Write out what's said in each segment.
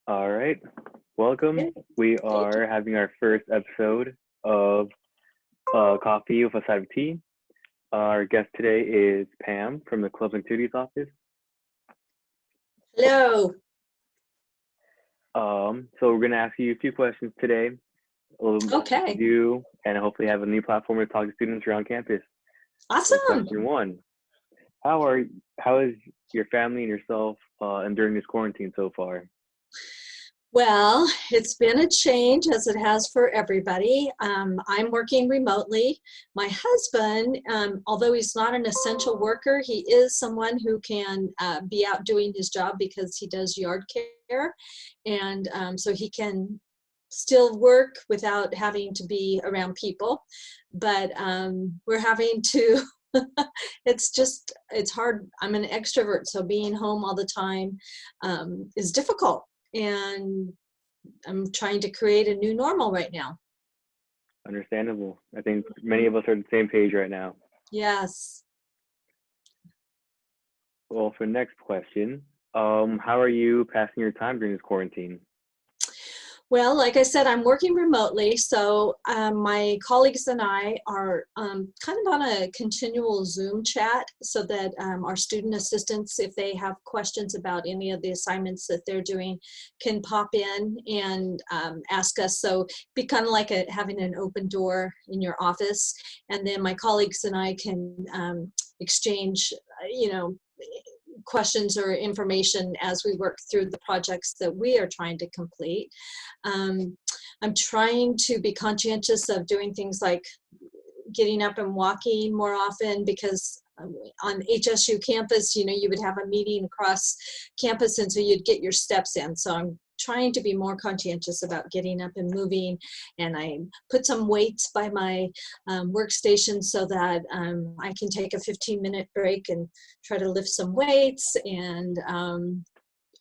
All right, welcome. Good. We Thank you. are having our first episode of Coffee with a Side of Tea. Our guest today is Pam from the Clubs and Activities office. Hello. So we're going to ask you a few questions today, a little about what you Okay. do, and hopefully have a new platform to talk to students around campus. So Awesome. question one, how is your family and yourself enduring this quarantine so far? Well, it's been a change as it has for everybody. I'm working remotely. My husband, although he's not an essential worker, he is someone who can be out doing his job because he does yard care. And so he can still work without having to be around people. But we're having to it's hard. I'm an extrovert, so being home all the time is difficult, and I'm trying to create a new normal right now. Understandable. I think many of us are on the same page right now. Yes. Well, for next question, how are you passing your time during this quarantine? Well, like I said, I'm working remotely, so my colleagues and I are kind of on a continual Zoom chat so that our student assistants, if they have questions about any of the assignments that they're doing, can pop in and ask us. So be kind of like having an open door in your office, and then my colleagues and I can exchange, questions or information as we work through the projects that we are trying to complete. I'm trying to be conscientious of doing things like getting up and walking more often, because on HSU campus, you would have a meeting across campus, and so you'd get your steps in. So I'm trying to be more conscientious about getting up and moving, and I put some weights by my workstation so that I can take a 15-minute break and try to lift some weights, and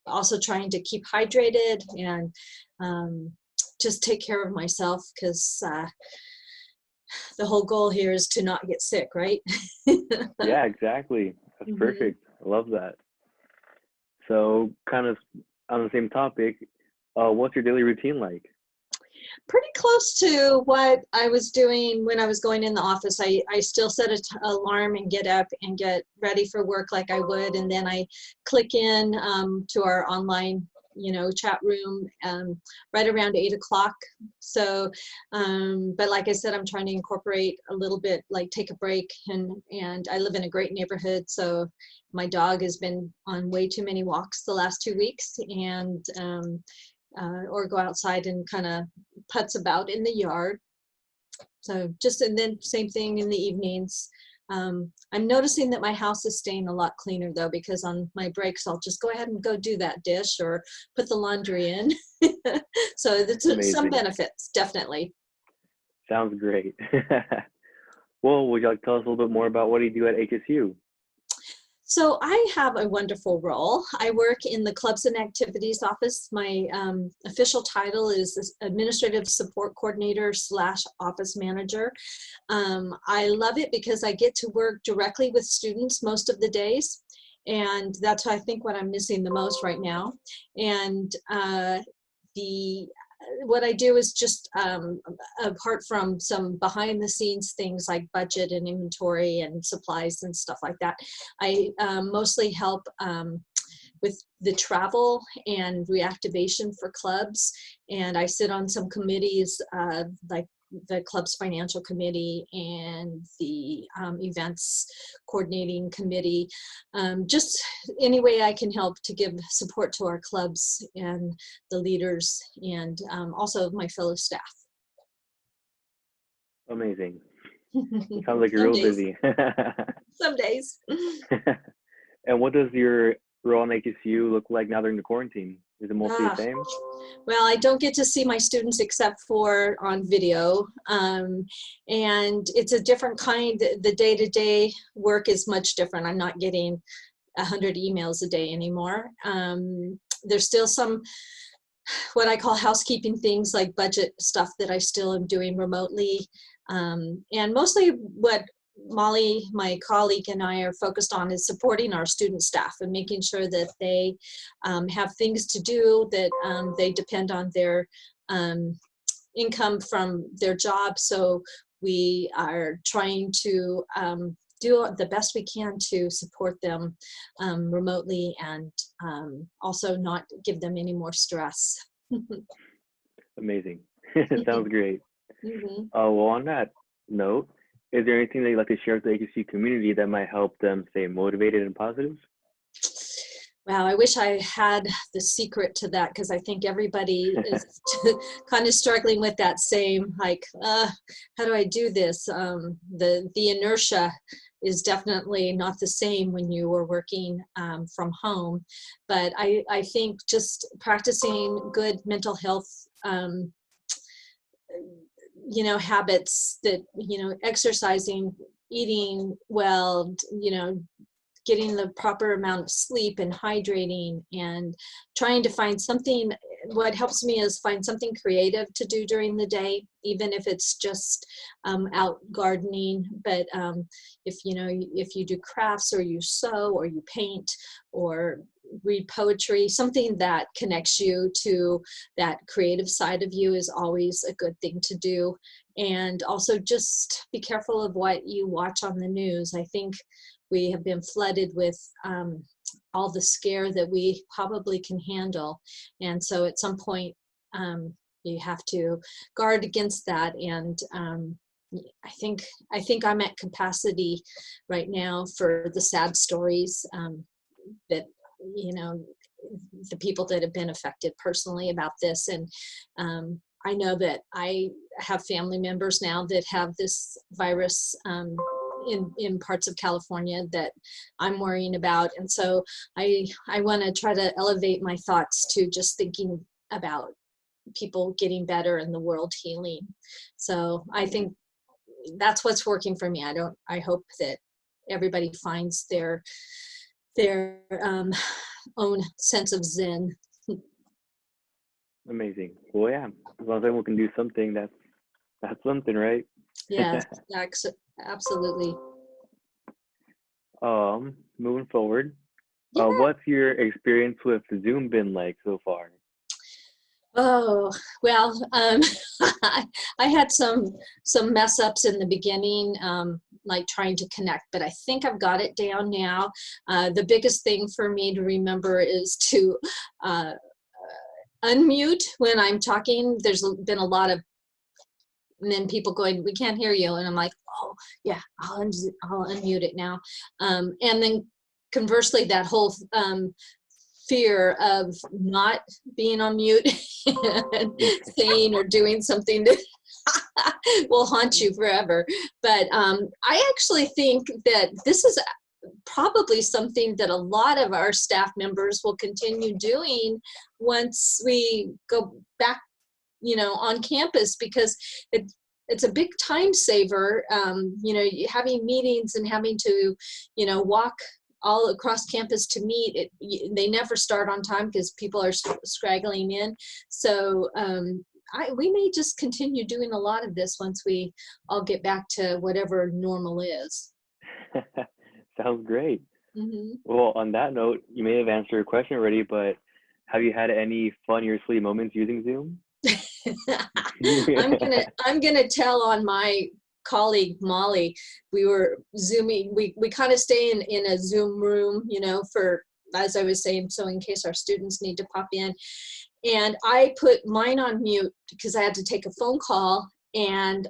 also trying to keep hydrated and just take care of myself, because the whole goal here is to not get sick, right? Yeah, exactly. That's perfect. I love that. So, kind of on the same topic, what's your daily routine like? Pretty close to what I was doing when I was going in the office. I still set an alarm and get up and get ready for work like I would, and then I click in to our online chat room right around 8 o'clock. So but like I said, I'm trying to incorporate a little bit, like take a break, and I live in a great neighborhood, so my dog has been on way too many walks the last 2 weeks, and or go outside and kind of putz about in the yard. So and then same thing in the evenings. I'm noticing that my house is staying a lot cleaner though, because on my breaks, I'll just go ahead and go do that dish or put the laundry in. So there's some Amazing. benefits, definitely. Sounds great. Well, would you like to tell us a little bit more about what you do at HSU? So I have a wonderful role. I work in the Clubs and Activities office. My official title is Administrative Support Coordinator / Office Manager. I love it because I get to work directly with students most of the days, and that's I think what I'm missing the most right now. And what I do is just, apart from some behind the scenes things like budget and inventory and supplies and stuff like that, I mostly help with the travel and reactivation for clubs. And I sit on some committees, like the club's financial committee and the events coordinating committee. Just any way I can help to give support to our clubs and the leaders, and also my fellow staff. Amazing. Sounds like you're Some real days. busy. Some days. And what does your role in HSU look like now during the quarantine? Is it mostly the same? Well, I don't get to see my students except for on video, and it's a different kind. The day-to-day work is much different. I'm not getting 100 emails a day anymore. There's still some what I call housekeeping things like budget stuff that I still am doing remotely, and mostly what Molly, my colleague, and I are focused on is supporting our student staff and making sure that they have things to do, that they depend on their income from their job. So we are trying to do the best we can to support them remotely, and also not give them any more stress. Amazing. Sounds great. Mm-hmm. Well, on that note, is there anything that you'd like to share with the HSC community that might help them stay motivated and positive? Wow, I wish I had the secret to that, because I think everybody is kind of struggling with that same, like, how do I do this? The inertia is definitely not the same when you are working from home. But I think just practicing good mental health habits, that, exercising, eating well, getting the proper amount of sleep and hydrating, and trying to find something. What helps me is find something creative to do during the day, even if it's just out gardening. But if you do crafts, or you sew, or you paint, or read poetry, something that connects you to that creative side of you is always a good thing to do. And also just be careful of what you watch on the news. I think we have been flooded with all the scare that we probably can handle. And so at some point, you have to guard against that. And I think I'm at capacity right now for the sad stories that, the people that have been affected personally about this. And I know that I have family members now that have this virus in parts of California that I'm worrying about. And so I want to try to elevate my thoughts to just thinking about people getting better and the world healing. So I think that's what's working for me. I hope that everybody finds their own sense of zen. Amazing. Well, yeah, as long as everyone can do something, that's something, right? Yes, absolutely. Moving forward, Yeah. what's your experience with Zoom been like so far? Oh, well, I had some mess ups in the beginning, like trying to connect, but I think I've got it down now. The biggest thing for me to remember is to unmute when I'm talking. There's been a lot of, and then people going, "We can't hear you," and I'm like, "Oh, yeah, I'll unmute it now." And then conversely, that whole fear of not being on mute and saying or doing something that will haunt you forever. But I actually think that this is probably something that a lot of our staff members will continue doing once we go back, on campus, because it's a big time saver, having meetings and having to, walk all across campus to meet. They never start on time because people are straggling in. So we may just continue doing a lot of this once we all get back to whatever normal is. Sounds great. Mm-hmm. Well, on that note, you may have answered your question already, but have you had any funny or silly moments using Zoom? I'm gonna tell on my colleague Molly. We were Zooming. We kind of stay in a Zoom room, for, as I was saying, so in case our students need to pop in. And I put mine on mute because I had to take a phone call, and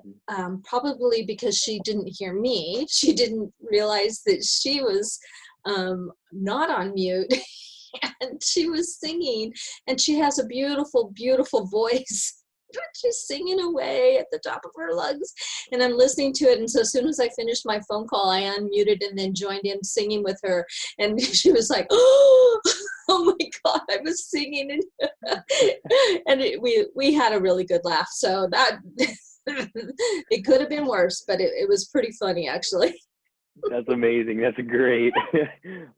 probably because she didn't hear me, she didn't realize that she was not on mute. And she was singing, and she has a beautiful, beautiful voice. She's singing away at the top of her lungs, and I'm listening to it. And so as soon as I finished my phone call, I unmuted and then joined in singing with her. And she was like, "Oh, oh my God, I was singing!" And we had a really good laugh. So that it could have been worse, but it was pretty funny, actually. That's amazing. That's a great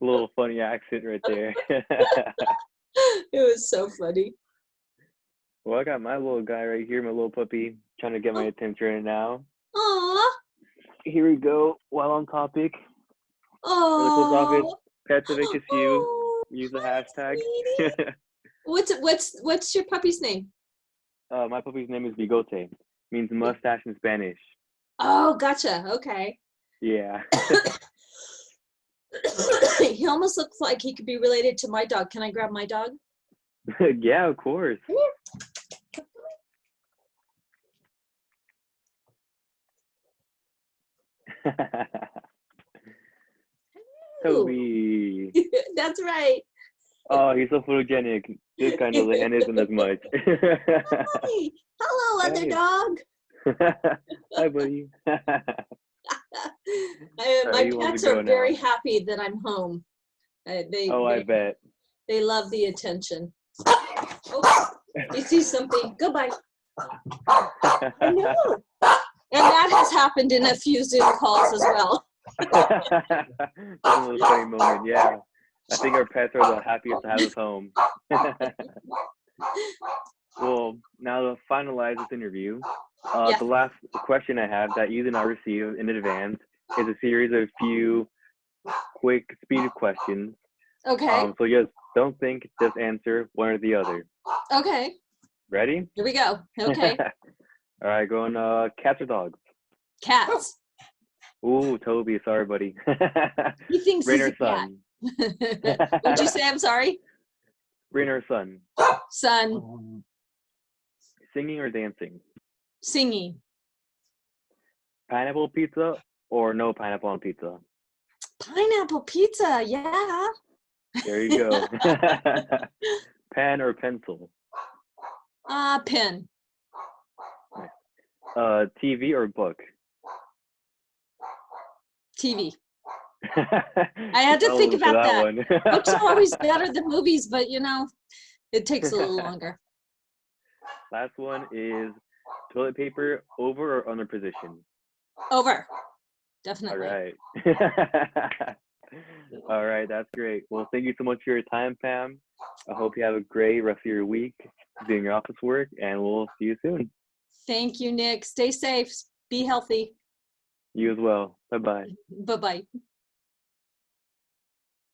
little funny accent right there. It was so funny. Well, I got my little guy right here, my little puppy, trying to get my attention right now. Aww. here we go. While on topic, for the close office, Oh, pets of HSU, oh, use the hi, hashtag. sweetie. What's your puppy's name? My puppy's name is Bigote. Means mustache in Spanish. Oh, gotcha. Okay. Yeah. He almost looks like he could be related to my dog. Can I grab my dog? Yeah, of course. Toby. That's right. Oh, he's so photogenic. This guy knows the hand isn't as much. Hi. Hello, other Hey. dog. Hi, buddy. My He wants pets to go are very now. happy that I'm home. Oh, I bet. They love the attention. Oh, you see something? Goodbye. I know. And that has happened in a few Zoom calls as well. That's a little funny moment. Yeah. I think our pets are the happiest to have us home. Well, now to finalize this interview, Yeah. the last question I have that you did not receive in advance is a series of few quick, speed questions. Okay. So just don't think, just answer one or the other. Okay. Ready? Here we go. Okay. All right, going cats or dogs? Cats. Ooh, Toby, sorry, buddy. He thinks Rain he's or a cat. sun? What'd you say? I'm sorry. Rain or sun? Sun. Singing or dancing? Singing. Pineapple pizza or no pineapple on pizza? Pineapple pizza. Yeah. There you go. Pen or pencil? Pen. TV or book? TV. I had to think about that. Books are always better than movies, but it takes a little longer. Last one is toilet paper over or under position? Over. Definitely. All right. All right, that's great. Well, thank you so much for your time, Pam. I hope you have a great rest of your week doing your office work, and we'll see you soon. Thank you, Nick. Stay safe. Be healthy. You as well. Bye-bye. Bye-bye.